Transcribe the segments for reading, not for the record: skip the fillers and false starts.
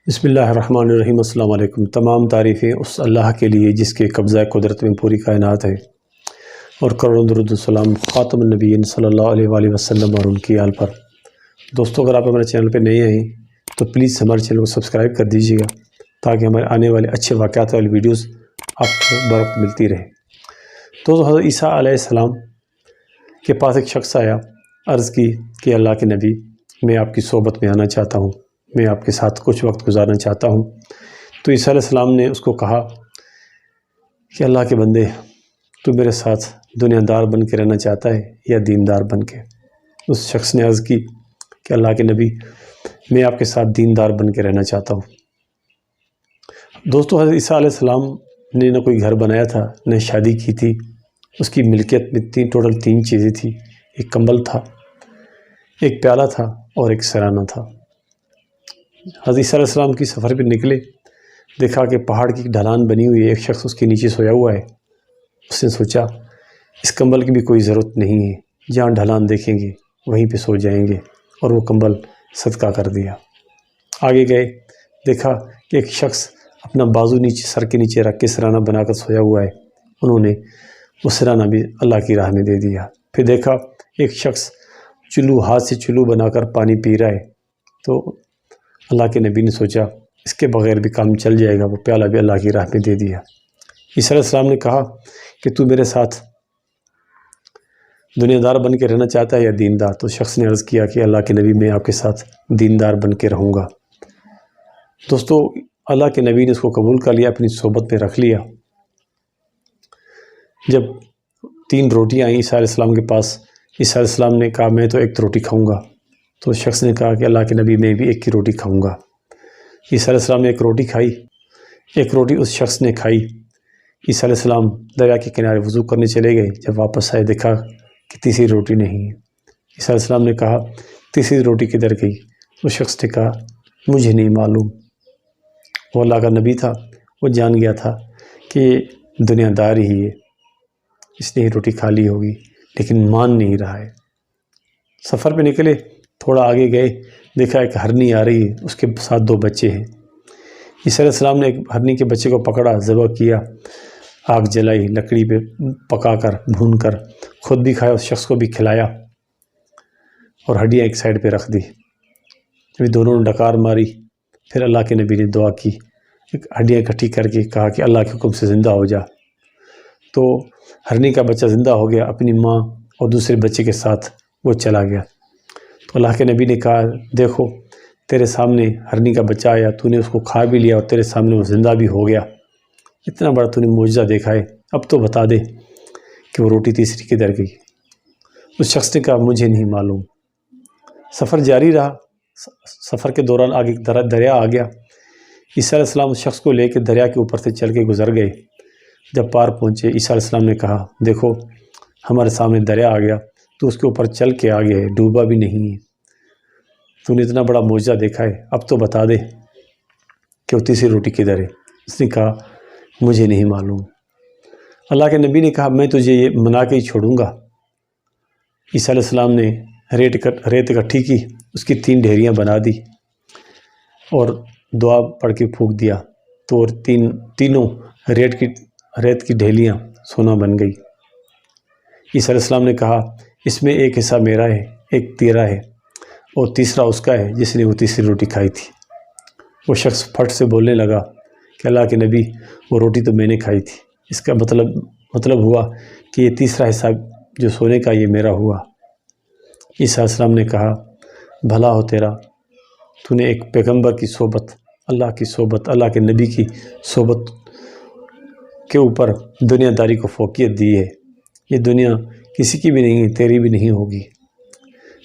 بسم اللہ الرحمن الرحیم۔ السلام علیکم۔ تمام تعریفیں اس اللہ کے لیے جس کے قبضہ قدرت میں پوری کائنات ہے، اور کروڑوں درود و سلام خاتم النبیین صلی اللہ علیہ وآلہ وسلم اور ان کی آل پر۔ دوستو، اگر آپ ہمارے چینل پہ نئے ہیں تو پلیز ہمارے چینل کو سبسکرائب کر دیجیے گا تاکہ ہمارے آنے والے اچھے واقعات والی ویڈیوز آپ کو بروقت ملتی رہے۔ تو حضرت عیسیٰ علیہ السلام کے پاس ایک شخص آیا، عرض کی کہ اللہ کے نبی، میں آپ کی صحبت میں آنا چاہتا ہوں، میں آپ کے ساتھ کچھ وقت گزارنا چاہتا ہوں۔ تو عیسیٰ علیہ السلام نے اس کو کہا کہ اللہ کے بندے، تو میرے ساتھ دنیا دار بن کے رہنا چاہتا ہے یا دیندار بن کے؟ اس شخص نے عرض کی کہ اللہ کے نبی، میں آپ کے ساتھ دیندار بن کے رہنا چاہتا ہوں۔ دوستو، حضرت عیسیٰ علیہ السلام نے نہ کوئی گھر بنایا تھا، نہ شادی کی تھی۔ اس کی ملکیت میں ٹوٹل تین چیزیں تھیں، ایک کمبل تھا، ایک پیالہ تھا اور ایک سرانہ تھا۔ حضرت عیسیٰ علیہ السلام کی سفر پہ نکلے، دیکھا کہ پہاڑ کی ڈھلان بنی ہوئی ہے، ایک شخص اس کے نیچے سویا ہوا ہے۔ اس نے سوچا اس کمبل کی بھی کوئی ضرورت نہیں ہے، جہاں ڈھلان دیکھیں گے وہیں پہ سو جائیں گے، اور وہ کمبل صدقہ کر دیا۔ آگے گئے، دیکھا کہ ایک شخص اپنا بازو نیچے سر کے نیچے رکھ کے سرانہ بنا کر سویا ہوا ہے، انہوں نے وہ سرانہ بھی اللہ کی راہ میں دے دیا۔ پھر دیکھا ایک شخص چلو، ہاتھ سے چلو بنا کر پانی پی رہا ہے، تو اللہ کے نبی نے سوچا اس کے بغیر بھی کام چل جائے گا، وہ پیالہ بھی اللہ کی راہ میں دے دیا۔ عیسیٰ علیہ السلام نے کہا کہ تو میرے ساتھ دنیا دار بن کے رہنا چاہتا ہے یا دیندار؟ تو شخص نے عرض کیا کہ اللہ کے نبی، میں آپ کے ساتھ دیندار بن کے رہوں گا۔ دوستو، اللہ کے نبی نے اس کو قبول کر لیا، اپنی صحبت میں رکھ لیا۔ جب 3 روٹیاں آئیں عیسیٰ علیہ السلام کے پاس، عیسیٰ علیہ السلام نے کہا میں تو ایک روٹی کھاؤں گا۔ تو شخص نے کہا کہ اللہ کے نبی، میں بھی ایک ہی روٹی کھاؤں گا۔ عیسیٰ علیہ السلام نے ایک روٹی کھائی، ایک روٹی اس شخص نے کھائی۔ عیسیٰ علیہ السلام دریا کے کنارے وضو کرنے چلے گئے، جب واپس آئے دیکھا کہ تیسری روٹی نہیں ہے۔ عیسیٰ علیہ السلام نے کہا تیسری روٹی کدھر گئی؟ اس شخص نے کہا مجھے نہیں معلوم۔ وہ اللہ کا نبی تھا، وہ جان گیا تھا کہ دنیا دار ہی ہے، اس نے ہی روٹی کھا لی ہوگی، لیکن مان نہیں رہا ہے۔ سفر پہ نکلے، تھوڑا آگے گئے، دیکھا ایک ہرنی آ رہی ہے، اس کے ساتھ 2 بچے ہیں۔ عیسیٰ علیہ السلام نے ایک ہرنی کے بچے کو پکڑا، ذبح کیا، آگ جلائی، لکڑی پہ پکا کر بھون کر خود بھی کھایا، اس شخص کو بھی کھلایا، اور ہڈیاں ایک سائڈ پہ رکھ دی۔ جب دونوں نے ڈکار ماری، پھر اللہ کے نبی نے دعا کی، ہڈیاں اکٹھی کر کے کہا کہ اللہ کے حکم سے زندہ ہو جا۔ تو ہرنی کا بچہ زندہ ہو گیا، اپنی ماں اور دوسرے بچے کے ساتھ وہ چلا گیا۔ تو اللہ کے نبی نے کہا دیکھو، تیرے سامنے ہرنی کا بچہ آیا، تو نے اس کو کھا بھی لیا، اور تیرے سامنے وہ زندہ بھی ہو گیا، اتنا بڑا تو نے معجزہ دیکھا ہے، اب تو بتا دے کہ وہ روٹی تیسری کدھر گئی؟ اس شخص نے کہا مجھے نہیں معلوم۔ سفر جاری رہا، سفر کے دوران آگے دریا آ گیا۔ عیسیٰ علیہ السلام اس شخص کو لے کے دریا کے اوپر سے چل کے گزر گئے۔ جب پار پہنچے، عیسیٰ علیہ السلام نے کہا دیکھو ہمارے سامنے دریا آ گیا، تو اس کے اوپر چل کے آگے ہے، ڈوبا بھی نہیں ہے، تو نے اتنا بڑا معجزہ دیکھا ہے، اب تو بتا دے کہ وہ تیسری روٹی کدھر ہے؟ اس نے کہا مجھے نہیں معلوم۔ اللہ کے نبی نے کہا میں تجھے یہ منا کے ہی چھوڑوں گا۔ عیسیٰ علیہ السلام نے ریت اکٹھی کی، اس کی 3 ڈھیریاں بنا دی، اور دعا پڑھ کے پھونک دیا، تو تینوں ریت کی ڈھیلیاں سونا بن گئی۔ عیسیٰ علیہ السلام نے کہا اس میں ایک حصہ میرا ہے، ایک تیرا ہے، اور تیسرا اس کا ہے جس نے وہ تیسری روٹی کھائی تھی۔ وہ شخص پھٹ سے بولنے لگا کہ اللہ کے نبی، وہ روٹی تو میں نے کھائی تھی، اس کا مطلب ہوا کہ یہ تیسرا حصہ جو سونے کا یہ میرا ہوا۔ عیسیٰ علیہ السلام نے کہا بھلا ہو تیرا، تو نے ایک پیغمبر کی صحبت، اللہ کی صحبت، اللہ کے نبی کی صحبت کے اوپر دنیا داری کو فوقیت دی ہے۔ یہ دنیا کسی کی بھی نہیں ہے، تیری بھی نہیں ہوگی،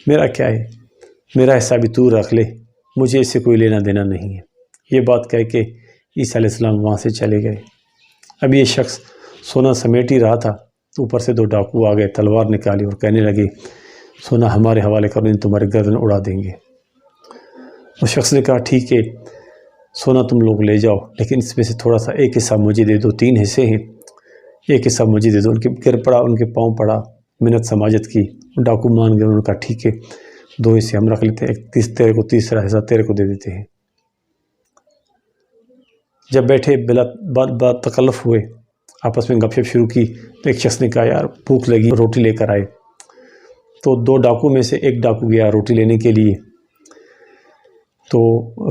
میرا کیا ہے، میرا حصہ بھی تو رکھ لے، مجھے اس سے کوئی لینا دینا نہیں ہے۔ یہ بات کہہ کے عیسیٰ علیہ السلام وہاں سے چلے گئے۔ اب یہ شخص سونا سمیٹ ہی رہا تھا، تو اوپر سے 2 ڈاکو آ گئے، تلوار نکالی اور کہنے لگے سونا ہمارے حوالے کرو، تمہارے گردن اڑا دیں گے۔ اس شخص نے کہا ٹھیک ہے، سونا تم لوگ لے جاؤ، لیکن اس میں سے تھوڑا سا ایک حصہ مجھے دے دو، 3 حصے ہیں، ایک حصہ مجھے دے دو۔ ان کے گر پڑا، ان کے پاؤں پڑا، منت سماجت کی، ڈاکو مان گئے، انہوں نے کہا ٹھیک ہے، 2 حصے ہم رکھ لیتے ہیں، تیرے کو تیسرا حصہ تیرے کو دے دیتے ہیں۔ جب بیٹھے بلا تکلف ہوئے، آپس میں گپ شپ شروع کی، تو ایک شخص نے کہا یار بھوک لگی، روٹی لے کر آئے۔ تو 2 ڈاکو میں سے ایک ڈاکو گیا روٹی لینے کے لیے، تو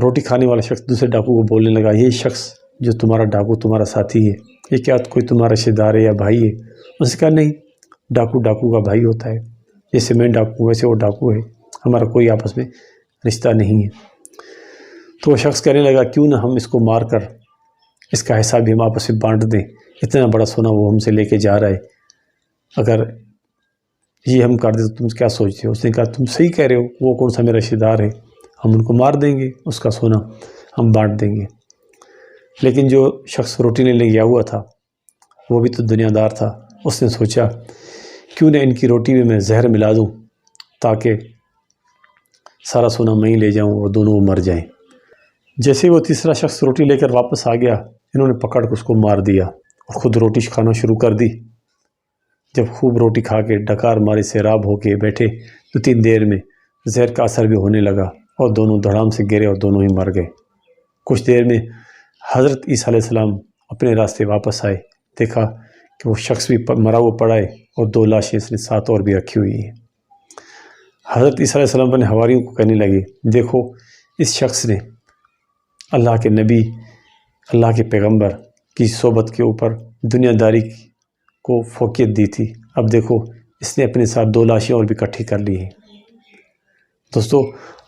روٹی کھانے والا شخص دوسرے ڈاکو کو بولنے لگا یہ شخص جو تمہارا ڈاکو تمہارا ساتھی ہے، یہ کیا کوئی تمہارا رشتہ دار ہے یا بھائی ہے؟ اس نے کہا نہیں، ڈاکو ڈاکو کا بھائی ہوتا ہے، جیسے میں ڈاکو ویسے وہ ڈاکو ہے، ہمارا کوئی آپس میں رشتہ نہیں ہے۔ تو وہ شخص کہنے لگا کیوں نہ ہم اس کو مار کر اس کا حساب بھی ہم آپس میں بانٹ دیں، اتنا بڑا سونا وہ ہم سے لے کے جا رہا ہے، اگر یہ ہم کر دیں تو تم کیا سوچتے ہو؟ اس نے کہا تم صحیح کہہ رہے ہو، وہ کون سا میرا رشتہ دار ہے، ہم ان کو مار دیں گے، اس کا سونا ہم بانٹ دیں گے۔ لیکن جو شخص روٹی لینے گیا ہوا تھا وہ بھی تو دنیا دار تھا، اس نے سوچا کیوں نہ ان کی روٹی میں میں زہر ملا دوں تاکہ سارا سونا میں ہی لے جاؤں اور دونوں وہ مر جائیں۔ جیسے وہ تیسرا شخص روٹی لے کر واپس آ گیا، انہوں نے پکڑ کے اس کو مار دیا اور خود روٹی کھانا شروع کر دی۔ جب خوب روٹی کھا کے ڈکار مارے سیراب ہو کے بیٹھے تو 3 دیر میں زہر کا اثر بھی ہونے لگا اور دونوں دھڑام سے گرے اور دونوں ہی مر گئے۔ کچھ دیر میں حضرت عیسیٰ علیہ السلام اپنے راستے واپس آئے، دیکھا کہ وہ شخص بھی مرا ہوا پڑا ہے اور 2 لاشیں اس نے ساتھ اور بھی رکھی ہوئی ہیں۔ حضرت عیسیٰ علیہ السلام اپنے حواریوں کو کہنے لگے دیکھو اس شخص نے اللہ کے نبی، اللہ کے پیغمبر کی صحبت کے اوپر دنیا داری کو فوقیت دی تھی، اب دیکھو اس نے اپنے ساتھ 2 لاشیں اور بھی اکٹھی کر لی ہیں۔ دوستو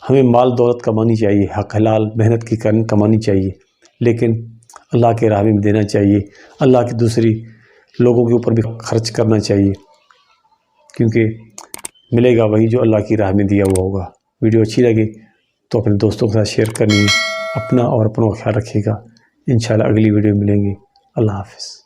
ہمیں مال دولت کمانی چاہیے، حق حلال محنت کی کمانی چاہیے، لیکن اللہ کے راہ میں دینا چاہیے، اللہ کی دوسری لوگوں کے اوپر بھی خرچ کرنا چاہیے، کیونکہ ملے گا وہی جو اللہ کی راہ میں دیا ہوا ہوگا۔ ویڈیو اچھی لگے تو اپنے دوستوں کے ساتھ شیئر کرنی ہے، اپنا اور اپنوں کا خیال رکھیے گا۔ انشاءاللہ اگلی ویڈیو ملیں گے۔ اللہ حافظ۔